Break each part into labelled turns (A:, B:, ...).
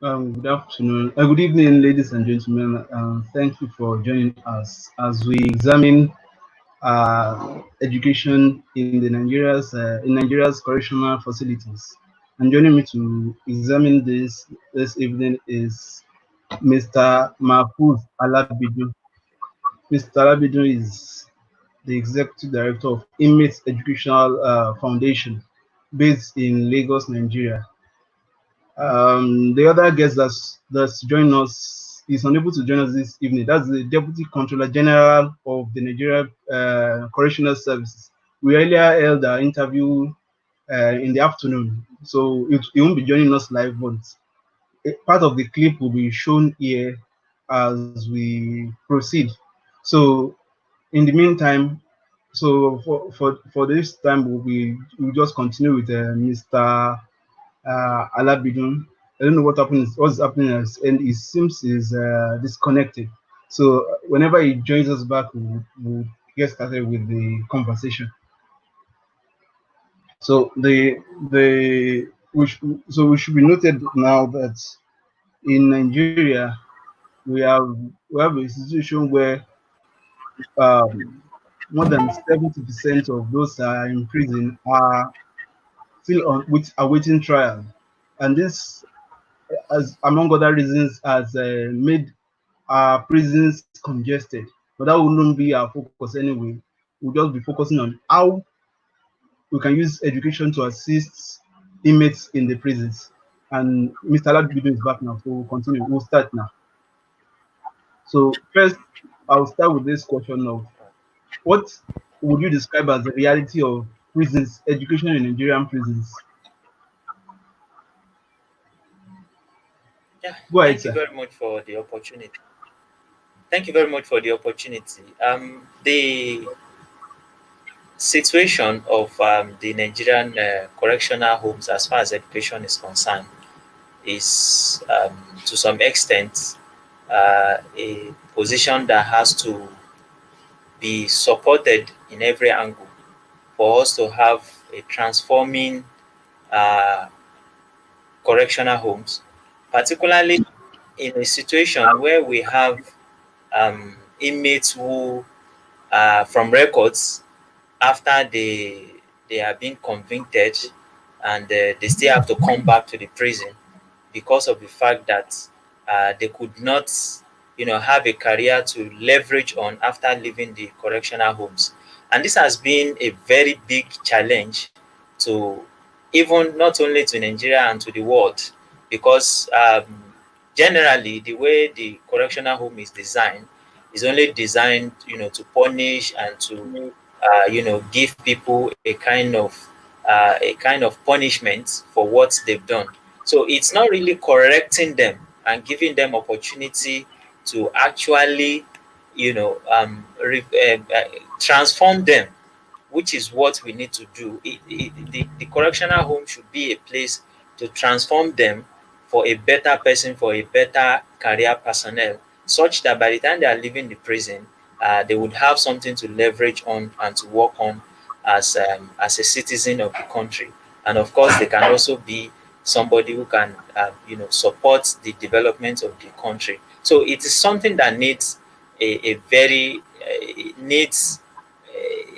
A: Good afternoon. Good evening, ladies and gentlemen. Thank you for joining us as we examine education in Nigeria's correctional facilities. And joining me to examine this evening is Mr. Mahfuz Alabidun. Mr. Alabidun is the executive director of Inmates Educational Foundation, based in Lagos, Nigeria. The other guest that's joined us is unable to join us this evening. That's the Deputy Comptroller-General of the Nigerian Correctional Service. We earlier held our interview in the afternoon, so it won't be joining us live, but part of the clip will be shown here as we proceed. So in the meantime, so for this time, we'll just continue with Mr. Alabidun. I don't know what's happening, and it seems he's disconnected. So whenever he joins us back, we'll get started with the conversation. So we should be noted now that in Nigeria we have a situation where um, more than 70% of those in prison are still on with awaiting trial, and this, as among other reasons, has made our prisons congested. But that wouldn't be our focus anyway. We'll just be focusing on how we can use education to assist inmates in the prisons. And Mr. Ladibido is back now, so we'll continue. We'll start now. So first, I'll start with this question of what would you describe as the reality of prisons, education in Nigerian prisons?
B: Yeah,
A: Go ahead,
B: thank you
A: sir.
B: very much for the opportunity. Thank you very much for the opportunity. The situation of the Nigerian correctional homes, as far as education is concerned, is to some extent a position that has to be supported in every angle for us to have a transforming uh, correctional homes, particularly in a situation where we have inmates who, from records, after they are being convicted and they still have to come back to the prison because of the fact that they could not, have a career to leverage on after leaving the correctional homes. And this has been a very big challenge to even not only to Nigeria and to the world, because generally the way the correctional home is designed is only designed, to punish and to, give people a kind of punishment for what they've done. So it's not really correcting them and giving them opportunity to actually, transform them, which is what we need to do. The correctional home should be a place to transform them for a better person, for a better career personnel, such that by the time they are leaving the prison, they would have something to leverage on and to work on as a citizen of the country. And of course, they can also be somebody who can, support the development of the country. So it is something that needs a very needs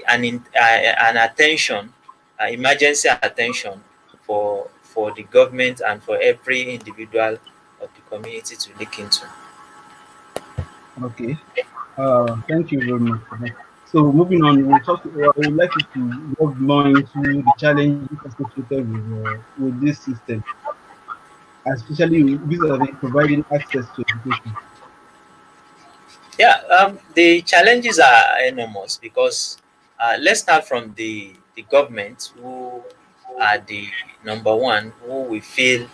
B: an attention, emergency attention for the government and for every individual of the community to look into.
A: Okay. Thank you very much for that. So moving on, I would like you to delve more into the challenges associated with this system, especially vis-a-vis providing access to education.
B: Yeah, the challenges are enormous because let's start from the government, who are the number one, who we feel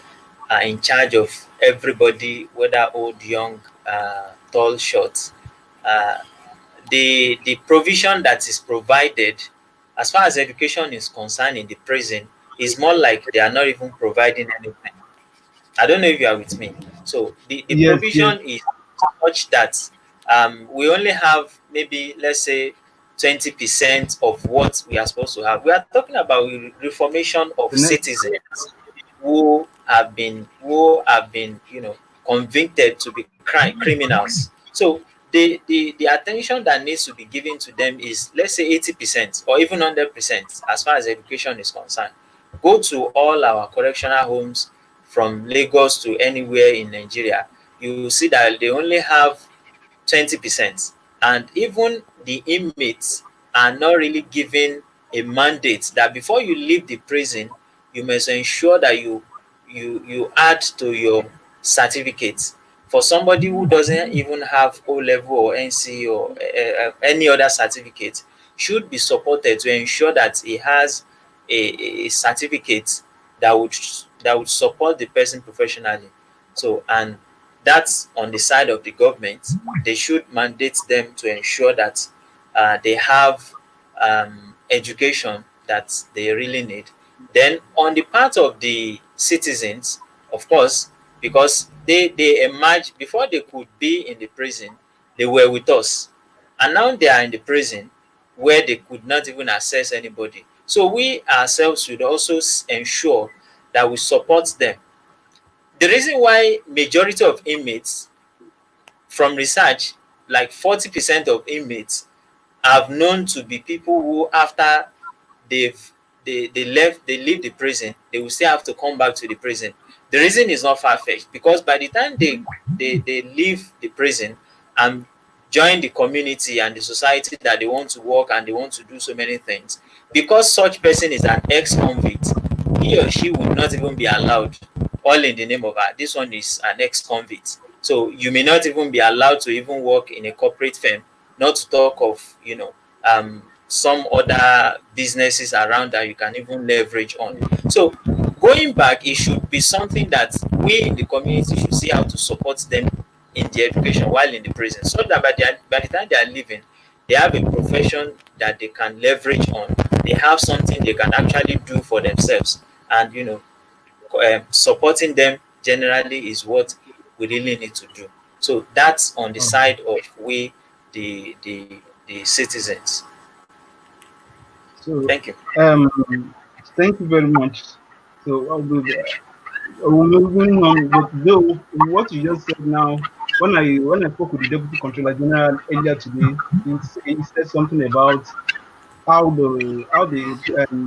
B: are in charge of everybody, whether old, young, tall, short. Uh, the provision that is provided as far as education is concerned in the prison is more like they are not even providing anything. I don't know if you are with me. So the
A: Yes, yes.
B: provision is such that we only have maybe, let's say, 20% of what we are supposed to have. We are talking about reformation of
A: The next.
B: citizens who have been convicted to be criminals. So the attention that needs to be given to them is, let's say, 80% or even 100% as far as education is concerned. Go to all our correctional homes from Lagos to anywhere in Nigeria, you will see that they only have 20%, and even the inmates are not really given a mandate that before you leave the prison, you must ensure that you add to your certificates. For somebody who doesn't even have O level or NC or any other certificate, should be supported to ensure that he has a certificate that would support the person professionally. So, and that's on the side of the government. They should mandate them to ensure that they have education that they really need. Then, on the part of the citizens, of course, because they emerged before they could be in the prison, they were with us, and now they are in the prison where they could not even access anybody. So we ourselves should also ensure that we support them. The reason why majority of inmates, from research, like 40% of inmates have known to be people who, after they've they leave the prison, they will still have to come back to the prison. The reason is not far-fetched, because by the time they leave the prison and join the community and the society that they want to work and they want to do so many things, because such person is an ex-convict, he or she would not even be allowed, all in the name of this one is an ex-convict. So you may not even be allowed to even work in a corporate firm, not to talk of some other businesses around that you can even leverage on. So going back, it should be something that we in the community should see how to support them in the education while in the prison, so that by the time they are leaving, they have a profession that they can leverage on. They have something they can actually do for themselves, and supporting them generally is what we really need to do. So that's on the side of we, the citizens.
A: So,
B: Thank you.
A: thank you very much. So, moving on, but though what you just said now, when I spoke with the Deputy Controller General earlier today, he said something about how the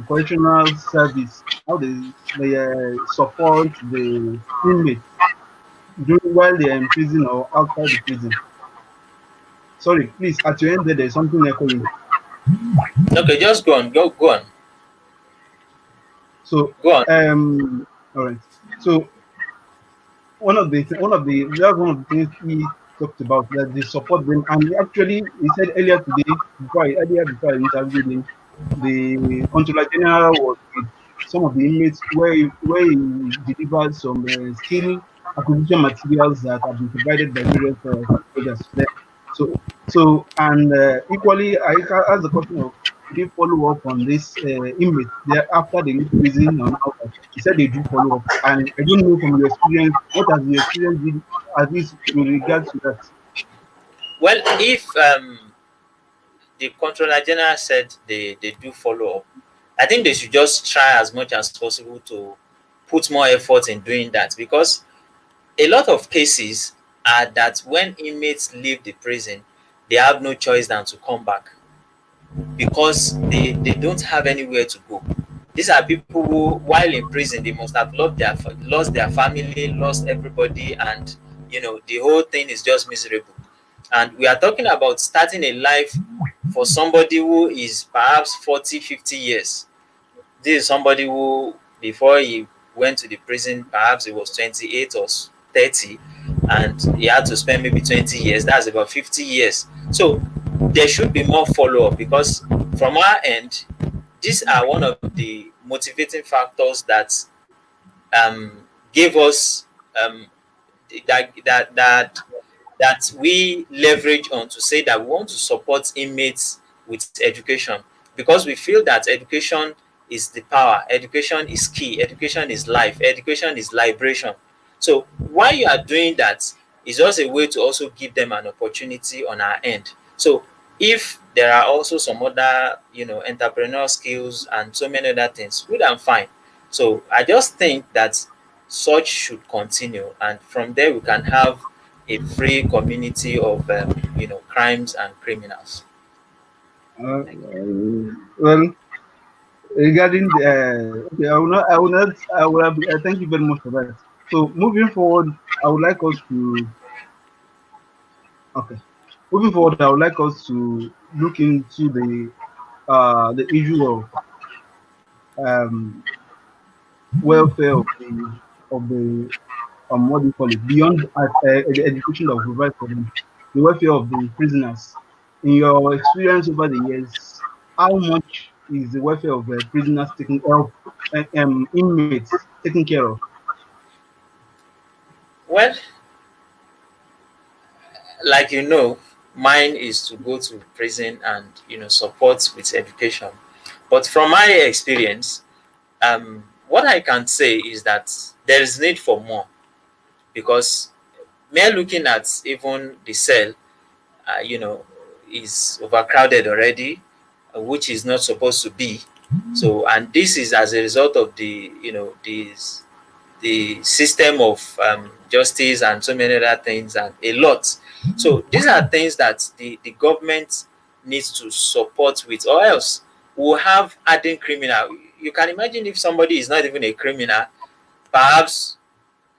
A: correctional service, how they support the inmates during while they are in prison or outside the prison. Sorry, please, at your end there's something echoing.
B: Okay, just go on. Go on.
A: So,
B: Go on.
A: all right. So that's one of the things he talked about, that they support them. And he said earlier today, before I interviewed him, the Controller General was with some of the inmates where he delivered some skill acquisition materials that have been provided by various stakeholders to them. And equally, I asked the question of, did they follow up on this inmate there after they leave prison or outside? He said they do follow up, and I don't know from your experience, what has your experience been at least with regards to that?
B: Well, if the Controller General said they do follow up, I think they should just try as much as possible to put more effort in doing that, because a lot of cases are that when inmates leave the prison, they have no choice than to come back, because they don't have anywhere to go. These are people who, while in prison, they must have lost their family, lost everybody, and the whole thing is just miserable. And we are talking about starting a life for somebody who is perhaps 40, 50 years. This is somebody who, before he went to the prison, perhaps he was 28 or 30, and he had to spend maybe 20 years. That's about 50 years. So there should be more follow up, because from our end, these are one of the motivating factors that gave us that that that that we leverage on to say that we want to support inmates with education, because we feel that education is the power, education is key, education is life, education is liberation. So while you are doing that, is just a way to also give them an opportunity on our end. So if there are also some other entrepreneurial skills and so many other things, good and fine. So I just think that such should continue, and from there we can have a free community of crimes and criminals.
A: Well, regarding the okay, I will have, thank you very much for that. So moving forward, I would like us to okay. Moving forward, I would like us to look into the issue of um welfare of the what do you call it, beyond the education that we provide for them, the welfare of the prisoners. In your experience over the years, how much is the welfare of prisoners taken of inmates taken care of?
B: Well, like mine is to go to prison and support with education. But from my experience, what I can say is that there is need for more, because mere looking at even the cell, you know, is overcrowded already, which is not supposed to be. So, and this is as a result of the system of justice and so many other things and a lot. So these are things that the government needs to support with, or else we'll have hardened criminal. You can imagine if somebody is not even a criminal, perhaps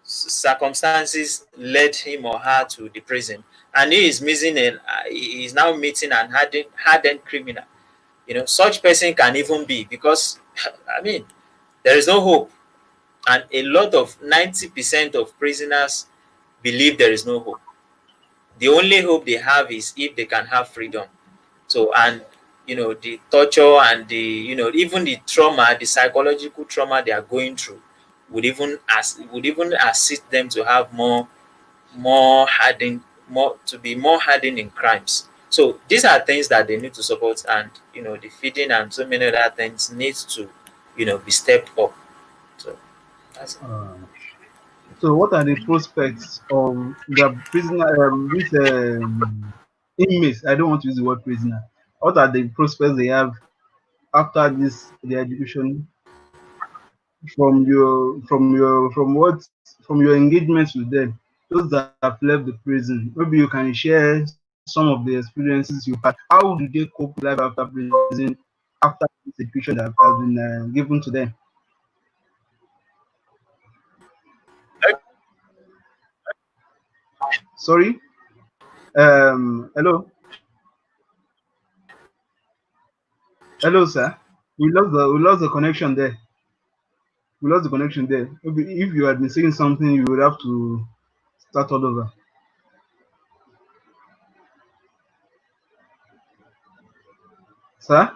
B: circumstances led him or her to the prison, and he is missing and he is now meeting an hardened criminal. Such person can even be, because I mean, there is no hope, and a lot of 90% of prisoners believe there is no hope. The only hope they have is if they can have freedom. So, and the torture and the even the trauma, the psychological trauma they are going through would even assist them to have more hardened, more to be more hardened in crimes. So these are things that they need to support, and the feeding and so many other things needs to be stepped up. So that's it.
A: Uh, so what are the prospects of the prisoner, these inmates? I don't want to use the word prisoner. What are the prospects they have after this the education from your engagements with them, those that have left the prison? Maybe you can share some of the experiences you've had. How do they cope with life after prison, after this education that has been given to them? Sorry. Hello, hello, sir. We lost the connection there. We lost the connection there. Maybe if you had been saying something, you would have to start all over, sir.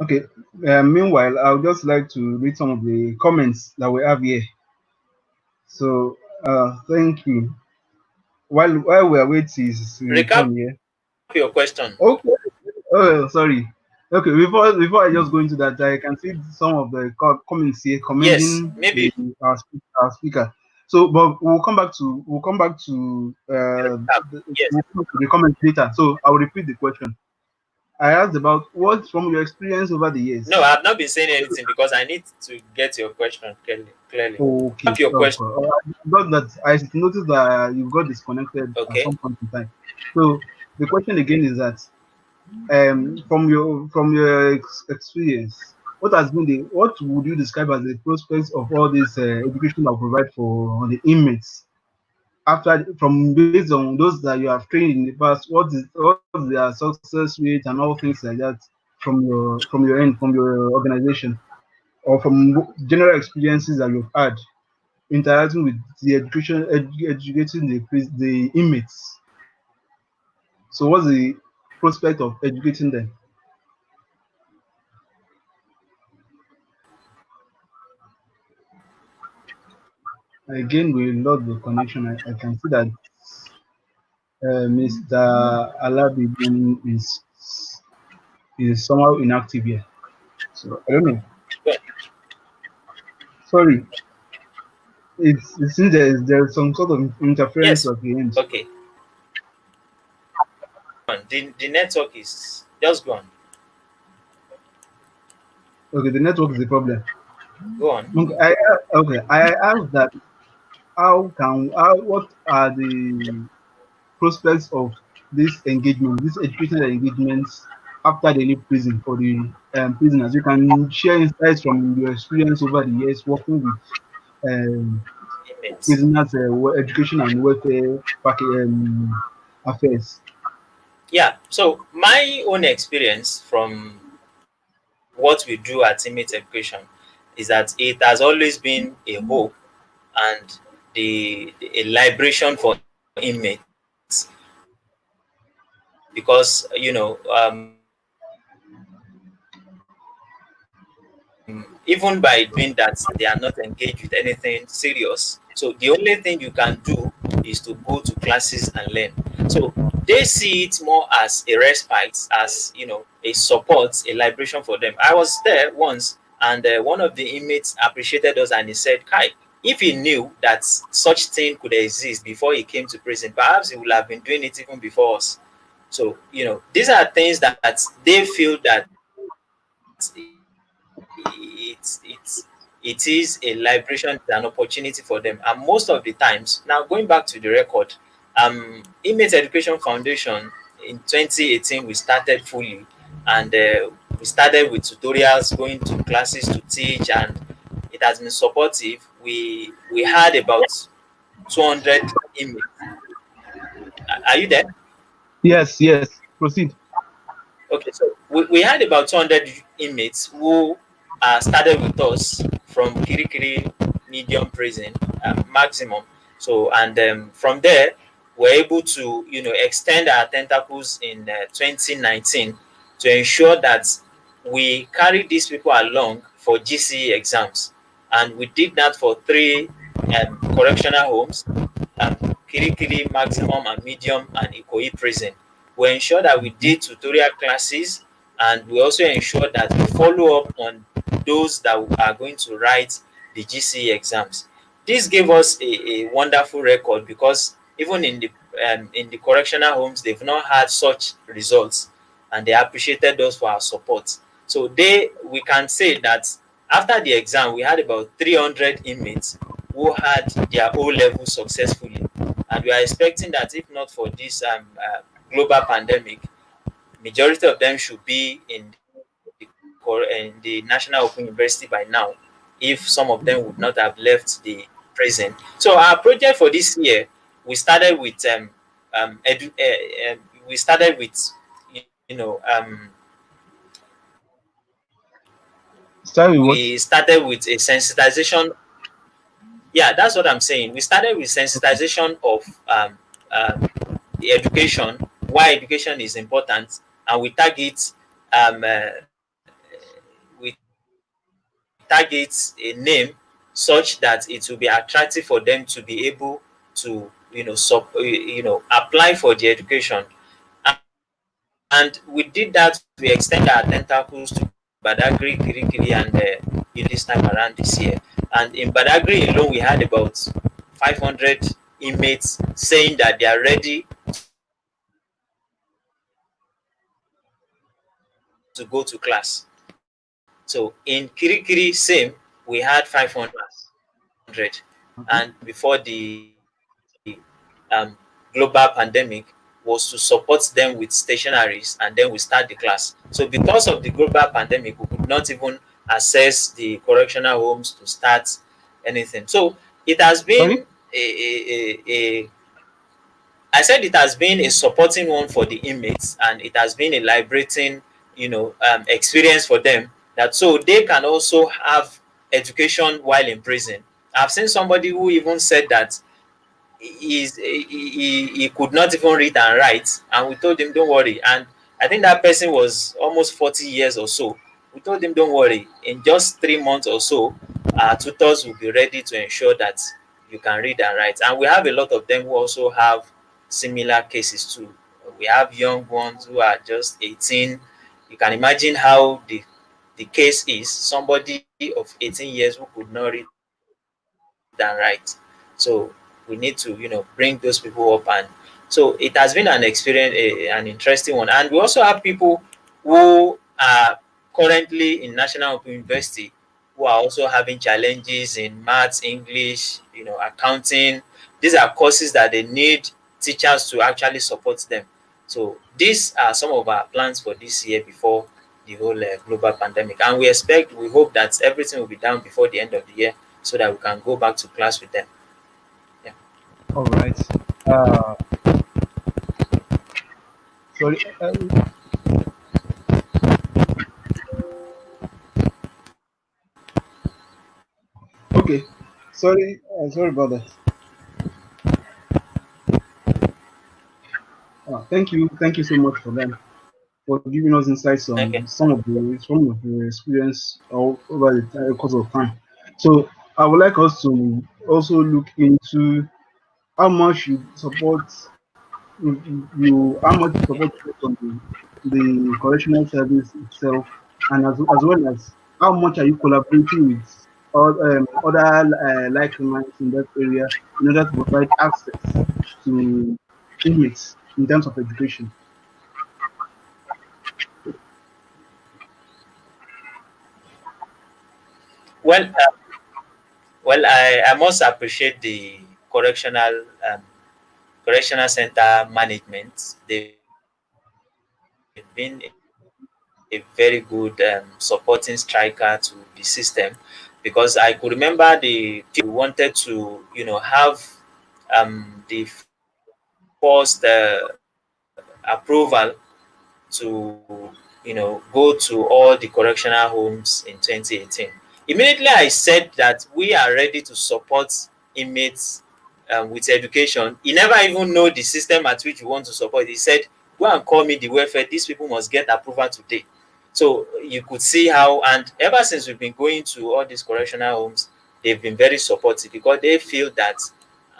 A: Okay. Meanwhile, I would just like to read some of the comments that we have here. So, thank you. While we are waiting to
B: Recap
A: return here.
B: your question.
A: Okay. Oh, sorry. Okay. Before I just go into that, I can see some of the comments here
B: Yes,
A: commending
B: maybe
A: our speaker. So, but
B: recap. Yes.
A: we'll come to the comments later. So, I will repeat the question. I asked about what from your experience over the
B: No,
A: years.
B: I've not been saying anything because I need to get your question clearly. Clearly.
A: Okay,
B: Recap your
A: sure.
B: question.
A: Not that I noticed that you got disconnected at
B: Okay.
A: some point in time. So the question again is that from your experience, what would you describe as the prospects of all this education that provide for the inmates after from based on those that you have trained in the past? What's their success rate and all things like that from your end from your organization or from general experiences that you've had interacting with the educating the inmates. So what's the prospect of educating them? Again, we lost the connection. I can see that Mr. Alabidun is somehow inactive here. So I don't know.
B: Well,
A: Sorry, it seems there's some sort of interference
B: yes.
A: at the end.
B: Okay. The network is just gone.
A: Okay, the network is the problem.
B: Go on.
A: Okay, I asked that what are the prospects of this engagement, this educational engagements after they leave prison for the prisoners? You can share insights from your experience over the years working with um,
B: Inmates.
A: prisoners, education and welfare affairs.
B: Yeah. So my own experience from what we do at Inmate Education is that it has always been a hope and a liberation for inmates because even by doing that they are not engaged with anything serious. So the only thing you can do is to go to classes and learn. So they see it more as a respite, as a support, a liberation for them. I was there once, and one of the inmates appreciated us and he said, Kai, if he knew that such thing could exist before he came to prison, perhaps he would have been doing it even before us. So, these are things that they feel that it's it is a liberation, it is an opportunity for them. And most of the times, now going back to the record, Inmate Education Foundation in 2018 we started fully, and we started with tutorials, going to classes to teach, and it has been supportive. We had about 200 inmates. Are you there?
A: Yes, yes. Proceed.
B: Okay, so we had about 200 inmates who started with us from Kirikiri medium prison, maximum. So, and from there, we're able to, extend our tentacles in 2019 to ensure that we carry these people along for GCE exams. And we did that for three correctional homes, Kirikiri maximum and medium, and Ikoyi prison. We ensure that we did tutorial classes, and we also ensure that we follow up on those that are going to write the GCE exams. This gave us a wonderful record because even in the correctional homes, they've not had such results, and they appreciated us for our support. So we can say that after the exam, we had about 300 inmates who had their O level successfully, and we are expecting that if not for this global pandemic, majority of them should be in the National Open University by now, if some of them would not have left the prison. So our project for this year, we started with we started with you know
A: Start with
B: we
A: what?
B: started with a sensitization. Yeah, that's what I'm saying. We started with
A: Okay.
B: sensitization of um, the education, why education is important, and we target we target a name such that it will be attractive for them to be able to apply for the education. And with that, we extend our tentacles to Badagry, Kirikiri, and this time around this year. And in Badagry alone, we had about 500 inmates saying that they are ready to go to class. So in Kirikiri, same, we had 500, and before
A: Okay.
B: global pandemic was to support them with stationaries, and then we start the class. So because of the global pandemic, we could not even access the correctional homes to start anything. So it has been
A: Sorry?
B: a I said it has been a supporting one for the inmates, and it has been a liberating, experience for them, that so they can also have education while in prison. I've seen somebody who even said that he could not even read and write, and we told him don't worry. And I think that person was almost 40 years or so. We told him don't worry, in just 3 months or so our tutors will be ready to ensure that you can read and write. And we have a lot of them who also have similar cases too. We have young ones who are just 18. You can imagine how the case is, somebody of 18 years who could not read and write. So we need to bring those people up. And so it has been an experience, an interesting one. And we also have people who are coming currently in National Open University who are also having challenges in maths, English, accounting. These are courses that they need teachers to actually support them. So these are some of our plans for this year before the whole global pandemic. And we hope that everything will be done before the end of the year so that we can go back to class with them. Yeah.
A: All right. Uh, sorry. Okay. Sorry. Sorry about that. Thank you. Thank you so much for that, for giving us insights on
B: Okay.
A: some of the experience over the course of time. So I would like us to also look into how much you support how much support you get from the correctional service itself, and as well as how much are you collaborating with other like minds in that area in order to provide access to inmates in terms of education.
B: Well, I must appreciate the um, correctional center management. They've been a very good supporting striker to the system, because I could remember the few times we wanted to, have the first approval to, go to all the correctional homes in 2018. Immediately, I said that we are ready to support inmates with education. He never even know the system at which we want to support. He said, "Go and call me the welfare. These people must get approval today." So you could see how, and ever since we've been going to all these correctional homes, they've been very supportive because they feel that,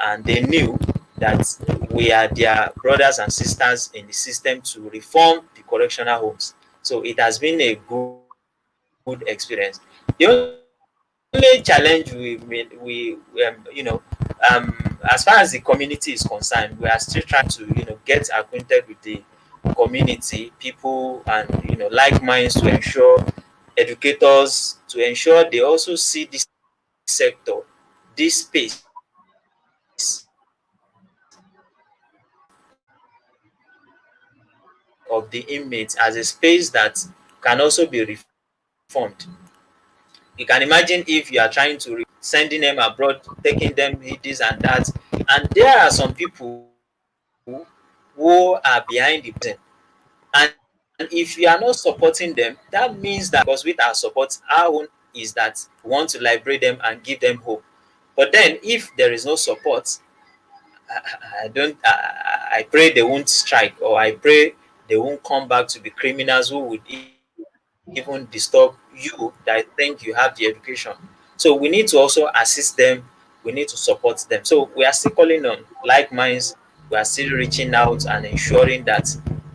B: and they knew that we are their brothers and sisters in the system to reform the correctional homes. So it has been a good experience. The only challenge as far as the community is concerned, we are still trying to, get acquainted with the community, people, and like minds, to ensure educators, to ensure they also see this sector, this space of the inmates as a space that can also be reformed. You can imagine if you are trying to sending them abroad, taking them this and that, and there are some people who are behind the prison. And if you are not supporting them, that means that, because with our support, our own is that we want to liberate them and give them hope. But then if there is no support, I don't. I pray they won't strike, or I pray they won't come back to be criminals who would even disturb you that think you have the education. So we need to also assist them. We need to support them. So we are still calling on like minds. We are still reaching out and ensuring that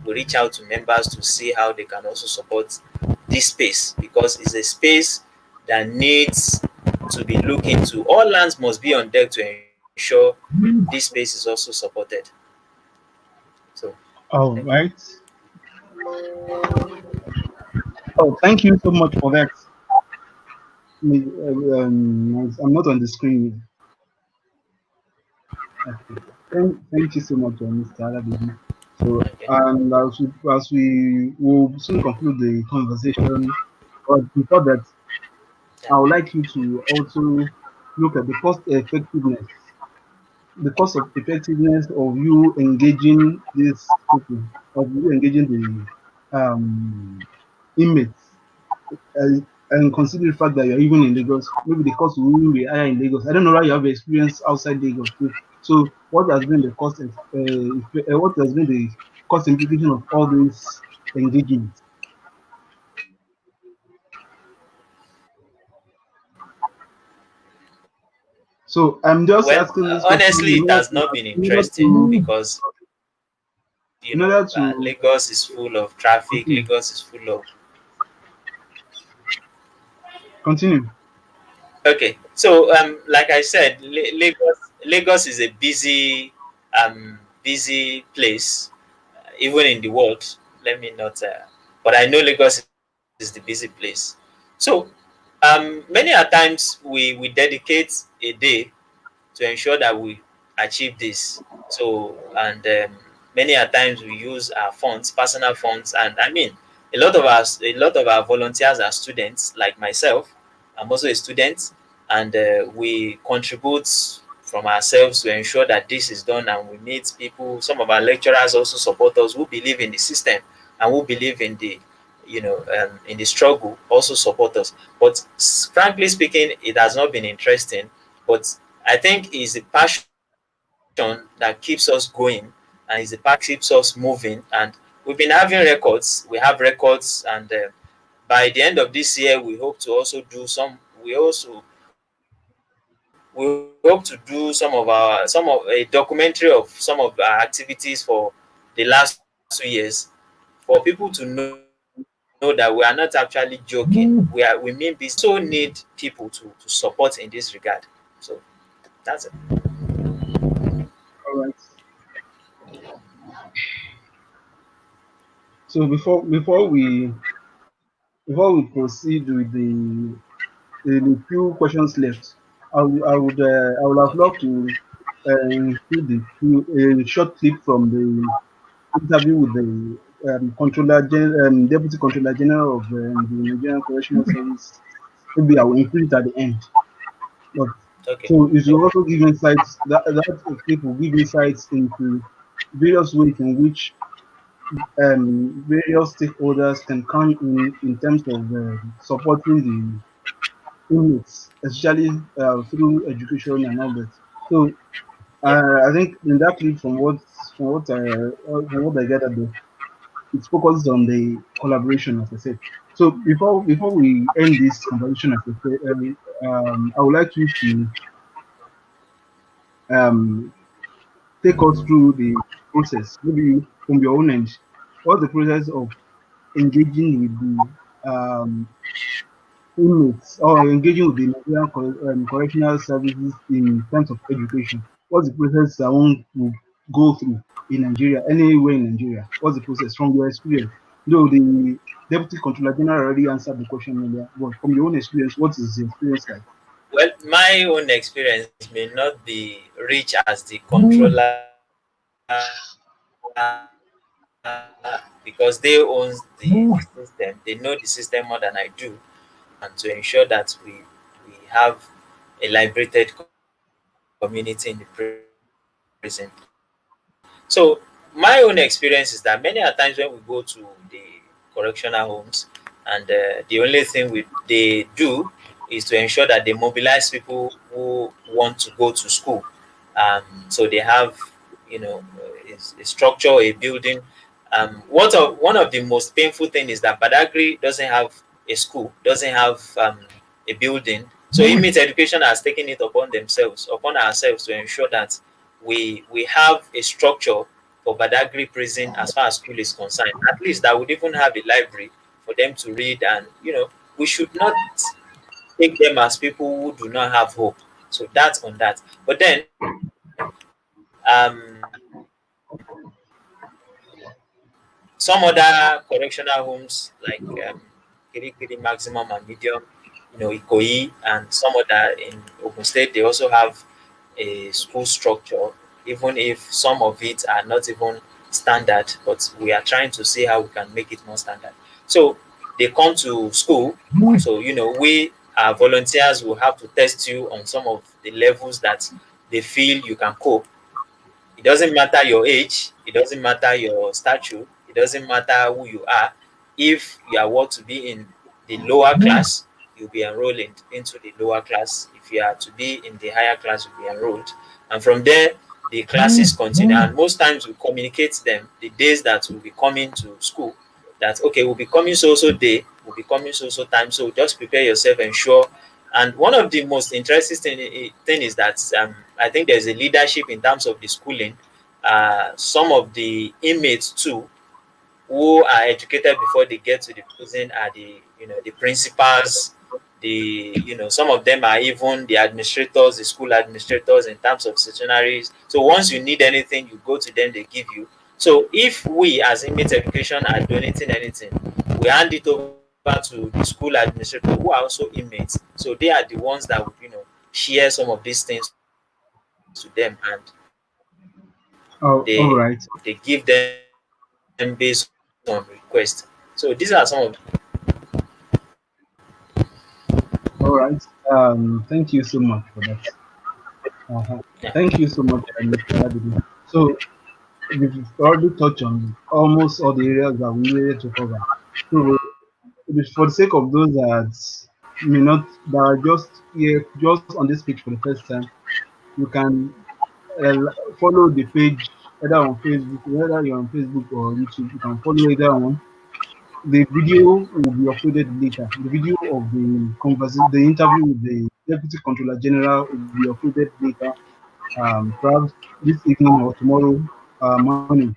B: we reach out to members to see how they can also support this space, because it's a space that needs to be looked into. All lands must be on deck to ensure this space is also supported. So,
A: All
B: thank you.
A: right. Oh, thank you so much for that. I'm not on the screen. Okay. Thank you so much, Mr. Alabidun. So,
B: Okay.
A: and as we will soon conclude the conversation, but before that, I would
B: Okay.
A: like you to also look at the cost of effectiveness of you engaging these people, of you engaging the inmates, uh, and consider the fact that you're even in Lagos. Maybe the cost will even be higher in Lagos. I don't know why you have experience outside Lagos too. So, what has been the what has been the cost implication of all these engagements? So, I'm just
B: Well,
A: asking this question
B: honestly, it has not been interesting because
A: in order to
B: Lagos is full of traffic.
A: continue.
B: Lagos is full of.
A: Continue.
B: Okay, so like I said, Lagos is a busy place, even in the world. Let me not, but I know Lagos is busy. is the busy place. So many a times we dedicate a day to ensure that we achieve this. So and many a times we use our funds, personal funds, and I mean a lot of our volunteers are students like myself. I'm also a student, and we contribute from ourselves to ensure that this is done, and we meet people. Some of our lecturers also support us who believe in the system and who believe in the in the struggle, also support us. But frankly speaking, it has not been interesting. But I think it's a passion that keeps us going, and it's a passion that keeps us moving. And we've been having records. We have records, and by the end of this year, we hope to also do some. We hope to do some of a documentary of some of our activities for the last 2 years, for people to know that we are not actually joking. We mean business. We also need people to support in this regard. So that's it.
A: All right. So before we proceed with the few questions left, I would have loved to include a short clip from the interview with the Deputy Controller General of the Nigerian Correctional Service. Maybe I will include it at the end. But
B: Okay.
A: so it will
B: Okay.
A: also give insights. That clip will give insights into various ways in which various stakeholders can come in terms of supporting the inmates, especially through education and all that. So
B: Yeah.
A: I think in that clip, from what I gathered, there, it focuses on the collaboration, as I said. So before we end this conversation, as I said, I would like you to um, take us through the process, maybe from your own end. What's the process of engaging with the inmates or engaging with the Nigerian correctional services in terms of education? What's the process I want to go through in Nigeria, anywhere in Nigeria? What's the process from your experience? Though the Deputy Controller General already answered the question earlier, but from your own experience, what is the experience like?
B: Well, my own experience may not be rich as the controller, because they own the system. They know the system more than I do, to ensure that we have a liberated community in the prison. So my own experience is that many a times when we go to the correctional homes, and the only thing they do is to ensure that they mobilize people who want to go to school. So they have, a structure, a building. One of the most painful thing is that Badagry doesn't have a school, doesn't have a building. So Inmate Education has taken it upon themselves, upon ourselves, to ensure that we have a structure for Badagry prison as far as school is concerned. At least that would even have a library for them to read, and we should not take them as people who do not have hope. So that's on that. But then some other correctional homes like Kirikiri Maximum and Medium, Ikoyi, and some other in Ogun State, they also have a school structure, even if some of it are not even standard, but we are trying to see how we can make it more standard. So they come to school. So, we, our volunteers, will have to test you on some of the levels that they feel you can cope. It doesn't matter your age, it doesn't matter your stature, it doesn't matter who you are. If you are what to be in the lower class, you'll be enrolled into the lower class. If you are to be in the higher class, you'll be enrolled. And from there, the classes continue. And most times we communicate to them the days that we'll be coming to school. That okay, we'll be coming so day, we'll be coming so time. So just prepare yourself, ensure. And one of the most interesting thing is that I think there's a leadership in terms of the schooling. Some of the inmates too, who are educated before they get to the prison, are the principals. Some of them are even the administrators, the school administrators in terms of stationaries. So once you need anything, you go to them, they give you. So if we as inmate education are donating anything, we hand it over to to the school administrator who are also inmates. So they are the ones that would, share some of these things to them, and
A: Oh, all right.
B: they give them based on request. So these are some of
A: All right. Thank you so much for that. Uh-huh.
B: yeah.
A: Thank you so much, Mr. Alabidun. So we've already touched on almost all the areas that we needed to cover. So for the sake of those that may not, that are just here, just on this page for the first time, you can follow the page either on Facebook, whether you're on Facebook or YouTube. You can follow either one. The video will be uploaded later. The video of the conversation, the interview with the Deputy Controller General will be uploaded later, perhaps this evening or tomorrow morning.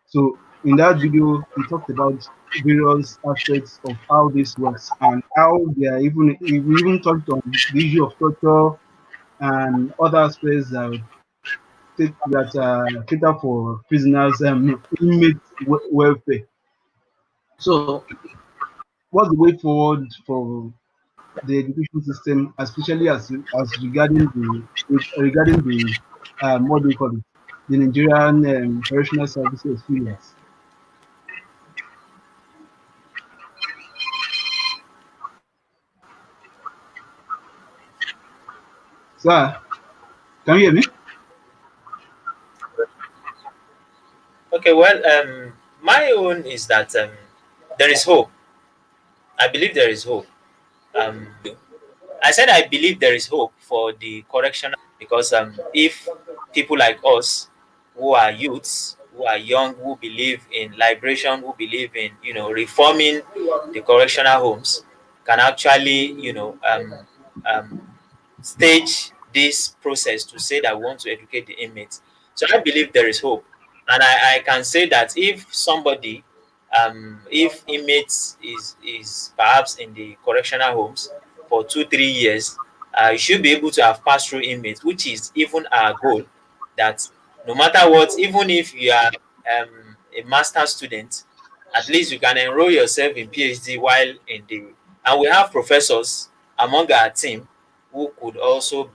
A: So in that video, he talked about various aspects of how this works and how they are we even touched on the issue of torture and other aspects that cater for prisoners inmate welfare. So what's the way forward for the education system, especially as regarding the what do you call it, the Nigerian Correctional Service experience? Sir, can you hear me?
B: Okay, well, my own is that there is hope. I believe there is hope. Um, I said I believe there is hope for the correctional, because if people like us, who are youths, who are young, who believe in liberation, who believe in reforming the correctional homes, can actually um, stage this process to say that we want to educate the inmates. So I believe there is hope, and I can say that if somebody, if inmates is perhaps in the correctional homes for 2 3 years, you should be able to have passed through inmates, which is even our goal. That no matter what, even if you are a master student, at least you can enroll yourself in PhD while in the, and we have professors among our team who could also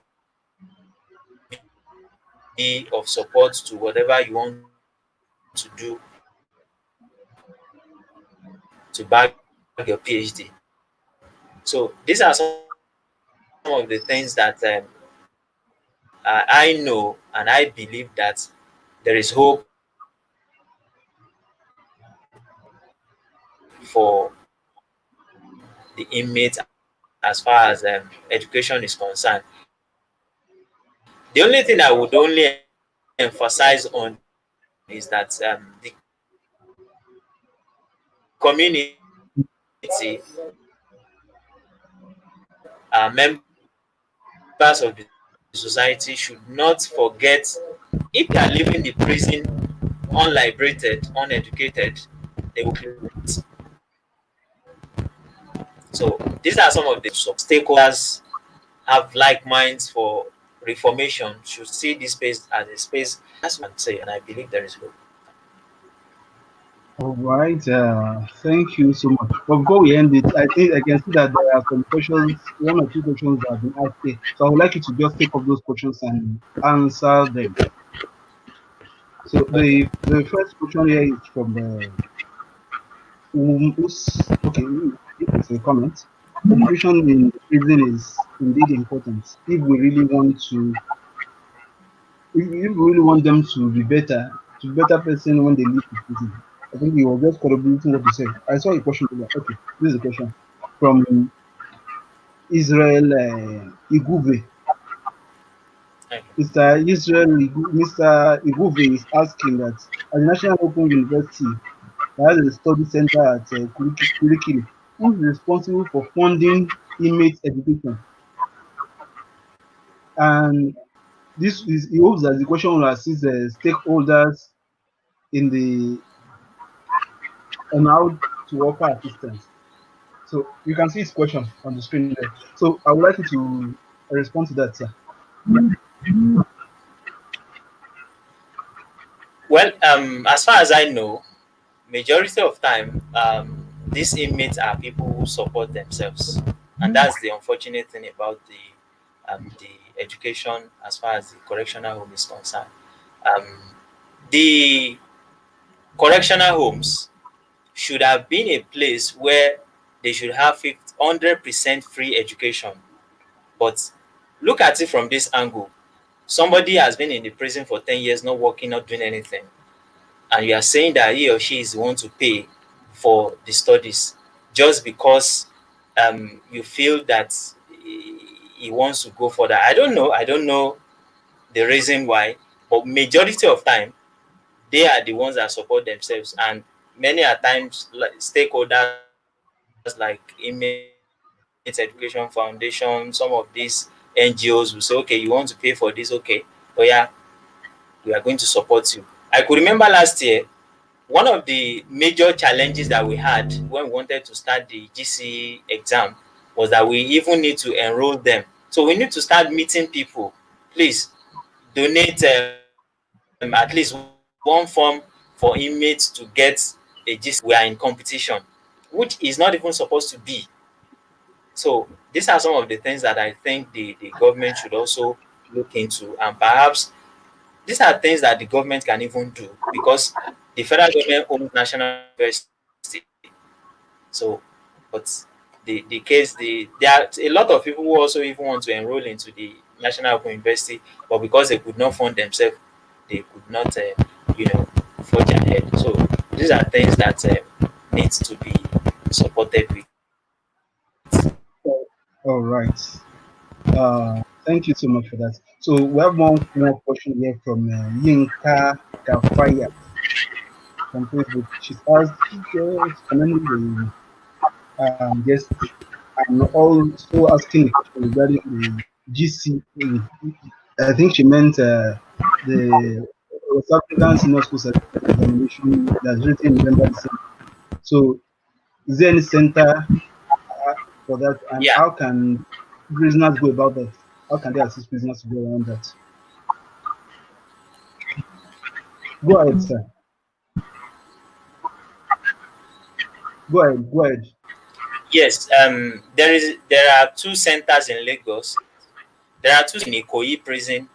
B: be of support to whatever you want to do to bag your PhD. So these are some of the things that I know, and I believe that there is hope for the inmates as far as education is concerned. The only thing I would only emphasize on is that the community, members of the society should not forget, if they are leaving the prison unliberated, uneducated, they will be. So these are some of the stakeholders have like minds for reformation should see this space as a space. That's what I'm saying, and I believe there is hope.
A: All right. Thank you so much. But before we end it, I think I can see that there are some questions, one or two questions that have been asked here. So I would like you to just take up those questions and answer them. So
B: Okay.
A: the first question here is from the okay, it's a comment. Education in prison is indeed important if we really want to, if we really want them to be better, to be better person when they leave the prison. I think you were just corroborating what you said. I saw a question there. Okay, this is a question from Israel Iguve.
B: Okay.
A: Mr. Iguve is asking that at the National Open University, there has a study center at Kurikili. Who is responsible for funding inmate education? And this is, he hopes that the question will assist the stakeholders in the on how to offer assistance. So you can see his question on the screen there. So I would like you to respond to that, sir.
B: Well, as far as I know, majority of time, these inmates are people who support themselves, and that's the unfortunate thing about the education as far as the correctional home is concerned. Um, the correctional homes should have been a place where they should have 100% free education. But look at it from this angle. Somebody has been in the prison for 10 years, not working, not doing anything, and you are saying that he or she is the one to pay for the studies just because you feel that he wants to go further. I don't know the reason why, but majority of time they are the ones that support themselves, and many a times like stakeholders like Inmates Education Foundation, some of these NGOs will say, okay, you want to pay for this, okay, oh yeah, we are going to support you. I could remember last year, one of the major challenges that we had when we wanted to start the GC exam was that we even need to enroll them. So we need to start meeting people. Please donate at least one form for inmates to get a GC exam. We are in competition, which is not even supposed to be. So these are some of the things that I think the government should also look into, and perhaps these are things that the government can even do, because the federal government owns national university. So, but the case there are a lot of people who also even want to enroll into the national open university, but because they could not fund themselves, they could not you know forge ahead. So these are things that needs to be supported with.
A: All right. Thank you so much for that. So we have one more question here from Yinka Kafaya from Facebook. She's asked, she's commending the guest and also asking a question regarding the GC. I think she meant the West African Senior School Certificate examination that's written in November, December. So is there any center for that, and
B: Yeah.
A: how can prisoners go about that? How can they assist prisoners to go around that? Go ahead, sir. Go ahead. Go ahead.
B: Yes. There are two centers in Lagos. There are two in Ikoyi prison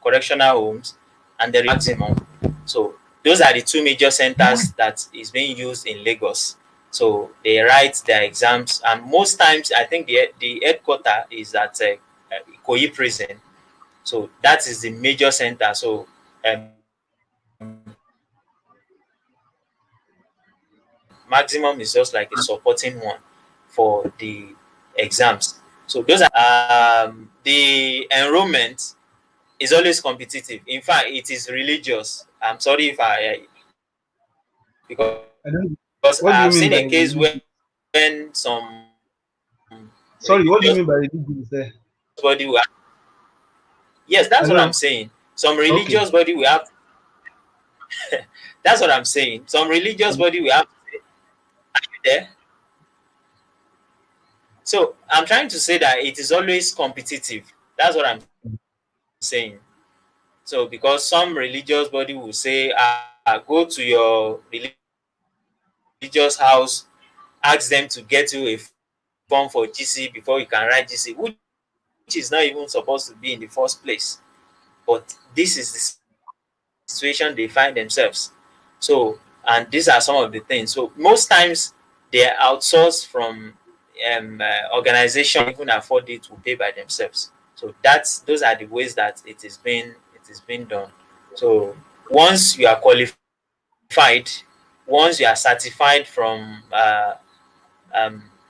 B: correctional homes, and there is maximum. So those are the two major centers that is being used in Lagos. So they write their exams, and most times I think the headquarter is at Ikoyi prison. So that is the major center. So maximum is just like a supporting one for the exams. So those are the enrollment is always competitive. In fact, it is religious. I'm sorry if because I have seen a case
A: I don't.
B: when some
A: What do you mean by religious?
B: religious body will
A: Sorry,
B: have,
A: what do you mean by religious there?
B: yes, that's what I'm saying.
A: Hello.
B: Some religious body will
A: Okay.
B: have, that's what I'm saying. Some religious body will have, are you there? So I'm trying to say that it is always competitive. That's what I'm saying. So because some religious body will say, go to your religious house, ask them to get you a form for GC before you can write GC, which is not even supposed to be in the first place. But this is the situation they find themselves. So, and these are some of the things. So most times they outsource from organization even afford it will pay by themselves. So those are the ways that it is being done. So once you are qualified, once you are certified from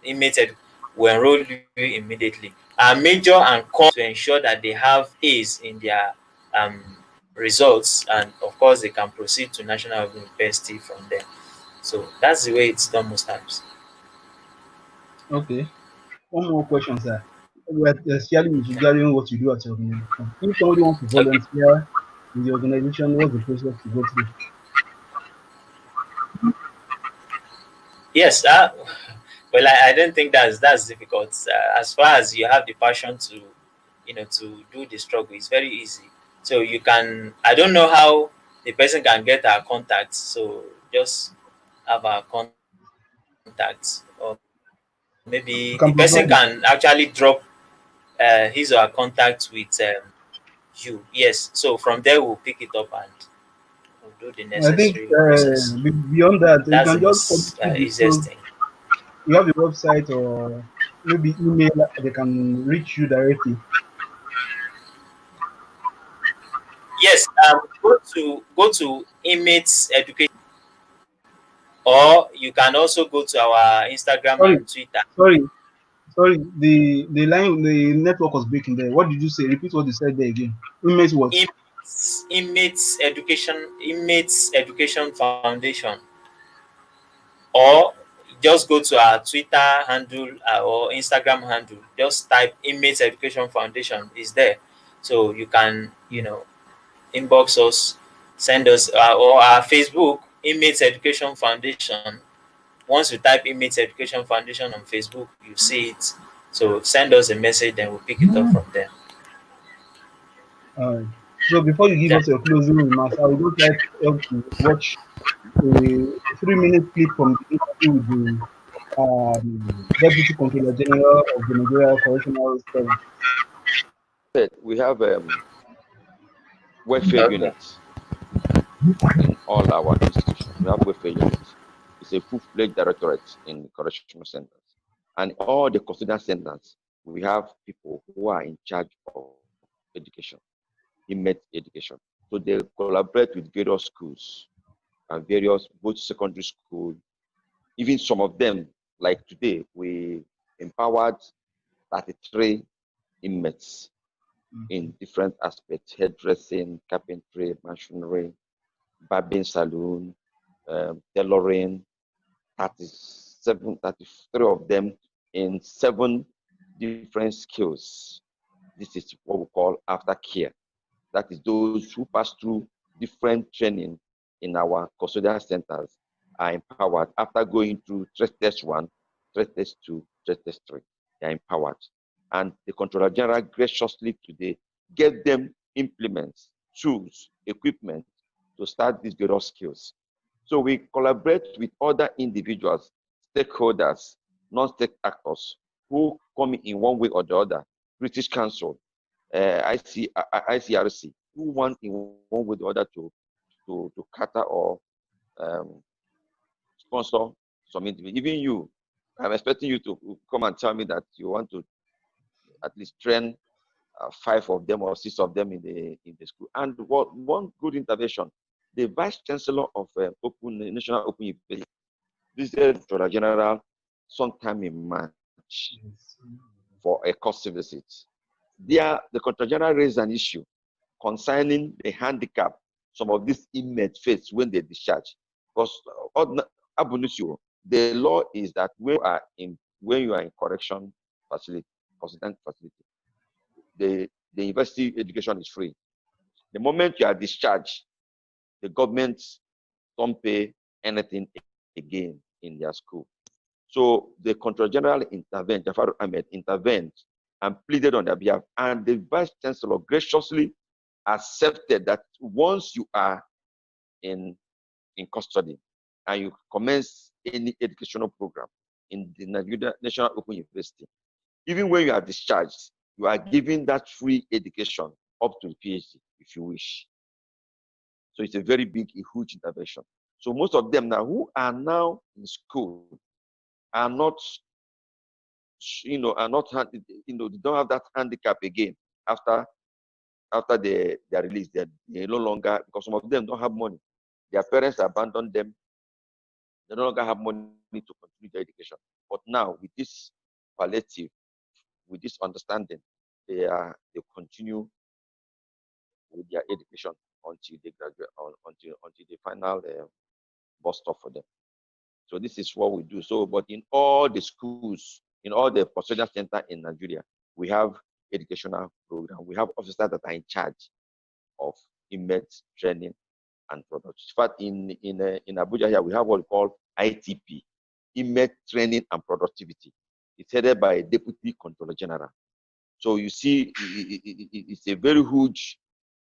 B: inmate will enroll you immediately. Our major and core to ensure that they have A's in their results, and of course they can proceed to national university from there. So that's the way it's done most times.
A: Okay. One more question, sir. Well, especially with regarding what you do at your organization. If somebody wants to
B: Okay.
A: volunteer in the organization, what's the process to go through?
B: Yes. Well, I don't think that's difficult. As far as you have the passion to, to do the struggle, it's very easy. So you can. I don't know how the person can get our contact. So just have our contacts, or maybe
A: You
B: the
A: can
B: person
A: provide it.
B: can actually drop his or her contact with you. Yes, so from there we'll pick it up and we'll do the
A: I think
B: necessary process.
A: beyond that, you
B: That's
A: can
B: the
A: just
B: most
A: publicly
B: easiest
A: disclose
B: thing.
A: you have a website or maybe email they can reach you directly.
B: Yes, go to Inmates Education, or you can also go to our Instagram
A: Sorry,
B: and Twitter.
A: sorry, sorry. The network was breaking there. What did you say? Repeat what you said there again. Email what?
B: Inmates Education Foundation, or just go to our Twitter handle or Instagram handle. Just type Inmates Education Foundation. Is there, so you can inbox us, send us, or our Facebook Inmates Education Foundation. Once you type Inmates Education Foundation on Facebook, you see it. So send us a message, then we'll pick it up from there.
A: Uh, so before you give
B: Yeah.
A: us your closing remarks, I would just like help to watch a 3 minute clip from the interview with the Deputy Comptroller General of the Nigerian Correctional Service.
C: We have welfare
B: Okay.
C: units in all our institutions. We have welfare units. It's a full-fledged directorate in correctional centers. And all the custodial centers, we have people who are in charge of education, inmate education. So they collaborate with various schools and various, both secondary school, even some of them, like today, we empowered 33 inmates in different aspects: hairdressing, carpentry, machinery, barbing salon, tailoring, 37, 33 of them in 7 different skills. This is what we call aftercare. That is those who pass through different training in our custodial centers are empowered after going through stress test 1, stress test 2, stress test 3. They are empowered. And the Controller General graciously today gave them implements, tools, equipment to start these various skills. So we collaborate with other individuals, stakeholders, non-state actors who come in one way or the other. British Council, ICRC, who want in one way or the other to cater or um, sponsor some individual. Even you, I'm expecting you to come and tell me that you want to at least train 5 of them or 6 of them in the school. And what one good intervention, the Vice Chancellor of National Open University, visited Controller General sometime in March for a course visit. There, the Controller General raised an issue concerning the handicap some of these inmates face when they discharge. Because the law is that when you are in correction facility, consultant facility, the university education is free. The moment you are discharged, the government don't pay anything again in their school. So the Controller General intervened, Jafar Ahmed intervened and pleaded on their behalf. And the Vice Chancellor graciously accepted that once you are in, in custody and you commence any educational program in the Nigerian National Open University, even when you are discharged, you are given that free education up to PhD if you wish. So it's a very big, a huge intervention. So most of them now who are now in school are not, are not, they don't have that handicap again after they are released. They no longer, because some of them don't have money. Their parents abandoned them. They no longer have money to continue their education. But now with this palliative, with this understanding, they continue with their education until they graduate, until the final bus stop for them. So this is what we do. So, but in all the schools, in all the custodial center in Nigeria, we have educational program. We have officers that are in charge of inmates training and production. In fact, in Abuja here, we have what we call ITP, inmate training and productivity. It's headed by a Deputy Comptroller General. So you see, it's a very huge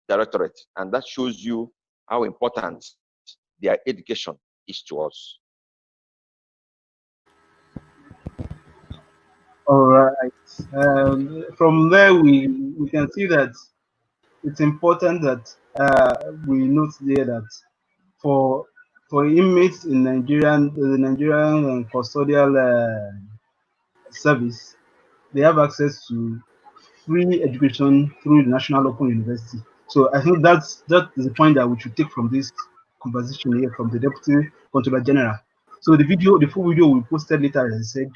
C: directorate, and that shows you how important their education is to us.
A: All right. From there, we can see that it's important that we note there that for for inmates in the Nigerian custodial service, they have access to free education through the National Open University. So I think that is the point that we should take from this conversation here from the Deputy Controller General. So the full video will be posted later, as I said.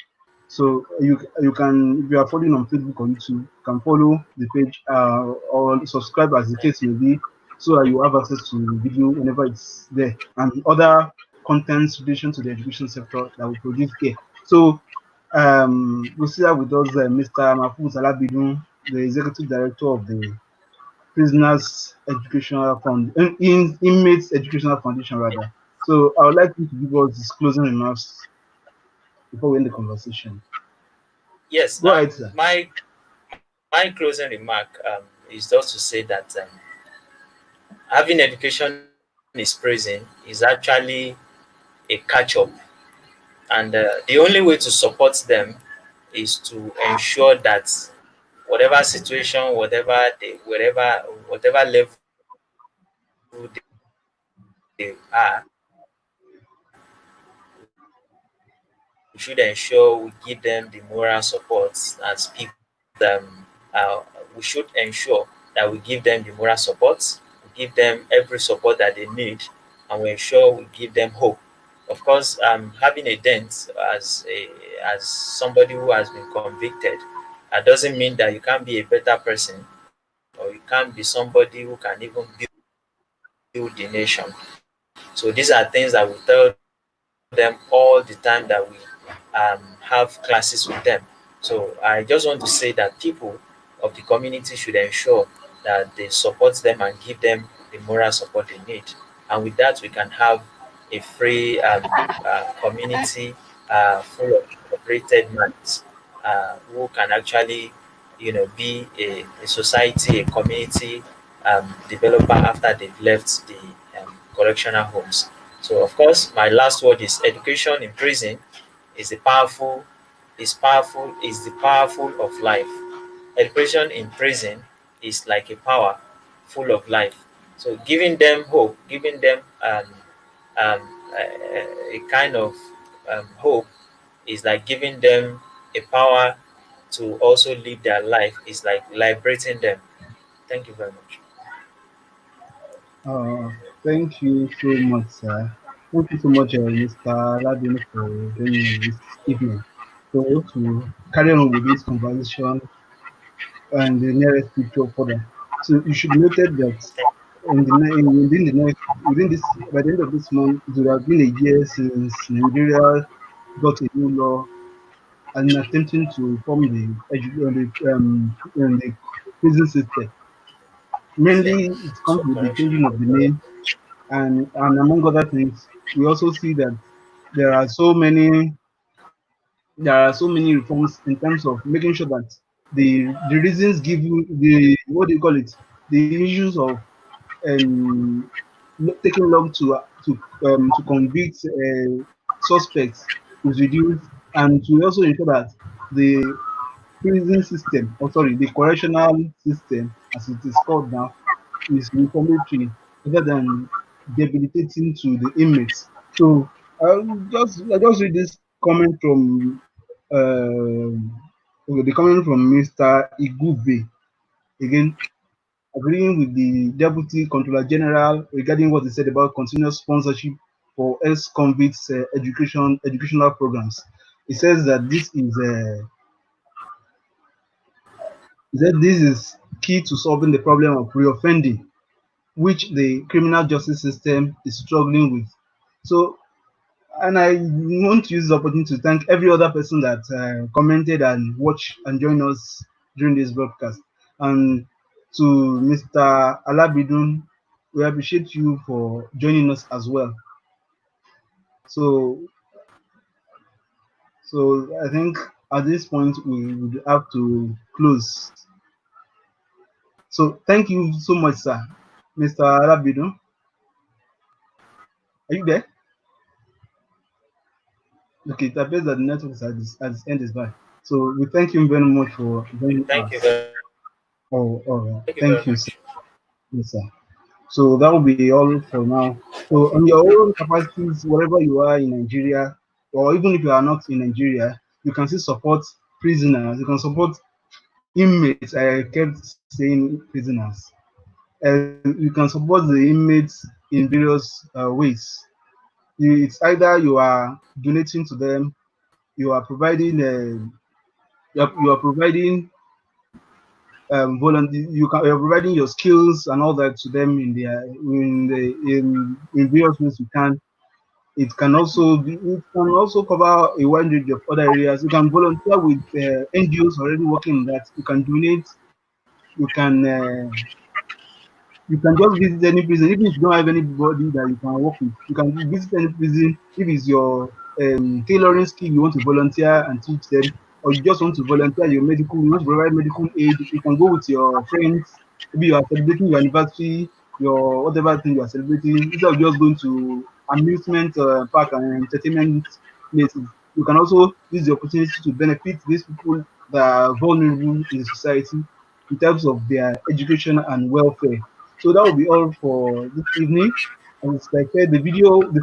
A: So you can, if you are following on Facebook or YouTube, you can follow the page or subscribe as the case may be, so that you have access to the video whenever it's there and other contents relation to the education sector that we produce here. So we still have with us Mr. Mahfuz Alabidun, the Executive Director of the Prisoners Educational Fund, Inmates Educational Foundation, rather. So I would like you to give us his closing remarks before we end the conversation.
B: Yes,
A: Go ahead, sir.
B: my closing remark is just to say that having education is prison is actually a catch-up, and the only way to support them is to ensure that whatever situation, whatever level they are, we should ensure we give them the moral support as people. We should ensure that we give them the moral support, we give them every support that they need, and we ensure we give them hope. Of course, having a dent as somebody who has been convicted, doesn't mean that you can't be a better person or you can't be somebody who can even build the nation. So these are things that we tell them all the time that we have classes with them. So I just want to say that people of the community should ensure that they support them and give them the moral support they need. And with that, we can have a free community full of operated minds who can actually, be a society, a community developer after they've left the correctional homes. So, of course, my last word is education in prison is a powerful, is the powerful of life. Education in prison is like a power full of life. So giving them hope, giving them um, a kind of hope is like giving them a power to also live their life. Is like liberating them. Thank you very much.
A: Uh, Thank you so much, sir. Thank you so much, Mr. Alabidun, for joining us this evening. So to carry on with this conversation and the nearest future further. So you should noted that within the next within this by the end of this month, it would have been a year since Nigeria got a new law and attempting to reform the prison system.
B: Yeah.
A: Mainly, it comes
B: So
A: with the
B: correction.
A: changing of the name, and among other things, we also see that there are so many there are so many reforms in terms of making sure that the reasons given, the what do you call it, the issues of um taking long to convict suspects is reduced, and to also ensure that the prison system, or sorry, the correctional system, as it is called now, is reformatory rather than debilitating to the inmates. So I just read this comment from okay, the comment from Mr. Iguve again, agreeing with the Deputy Controller General regarding what he said about continuous sponsorship for ex-convicts educational programs. He says that this is key to solving the problem of reoffending, which the criminal justice system is struggling with. So, and I want to use the opportunity to thank every other person that commented and watched and joined us during this broadcast. And to Mr. Alabidun, we appreciate you for joining us as well. So, so I think at this point we would have to close. So, thank you so much, sir. Mr. Alabidun, are you there? Okay, it appears that the network is at its end is by. So we thank you very much for joining
B: Thank you
A: us.
B: very
A: Oh, all right.
B: thank you very
A: Thank you, sir.
B: much.
A: Yes, sir. So that will be all for now. So on your own capacities, wherever you are in Nigeria, or even if you are not in Nigeria, you can still support prisoners. You can support inmates. I kept saying prisoners. You can support the inmates in various ways. It's either you are donating to them, you are providing, you are providing volunteer. You are providing your skills and all that to them in various ways you can. It can also cover a wide range of other areas. You can volunteer with NGOs already working in that. You can donate. You can you can just visit any prison, even if you don't have anybody that you can work with. You can visit any prison if it's your tailoring skill you want to volunteer and teach them, or you just want to volunteer you want to provide medical aid. You can go with your friends. Maybe you are celebrating your anniversary, your whatever thing you are celebrating. Instead of just going to amusement park and entertainment places, you can also use the opportunity to benefit these people that are vulnerable in the society in terms of their education and welfare. So that will be all for this evening. And it's like I said, the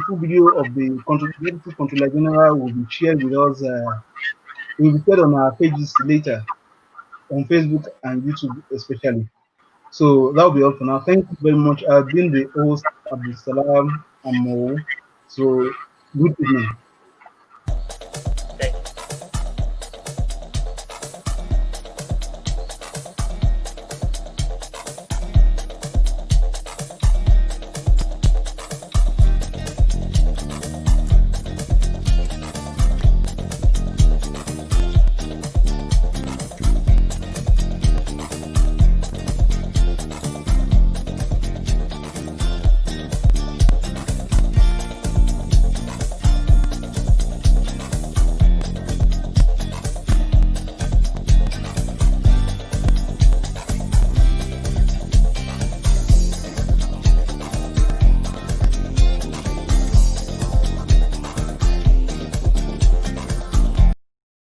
A: full video of the Deputy Controller General will be shared with us. Will be shared on our pages later on Facebook and YouTube especially. So that will be all for now. Thank you very much. I've been the host Abdul Salam Amo. So good evening.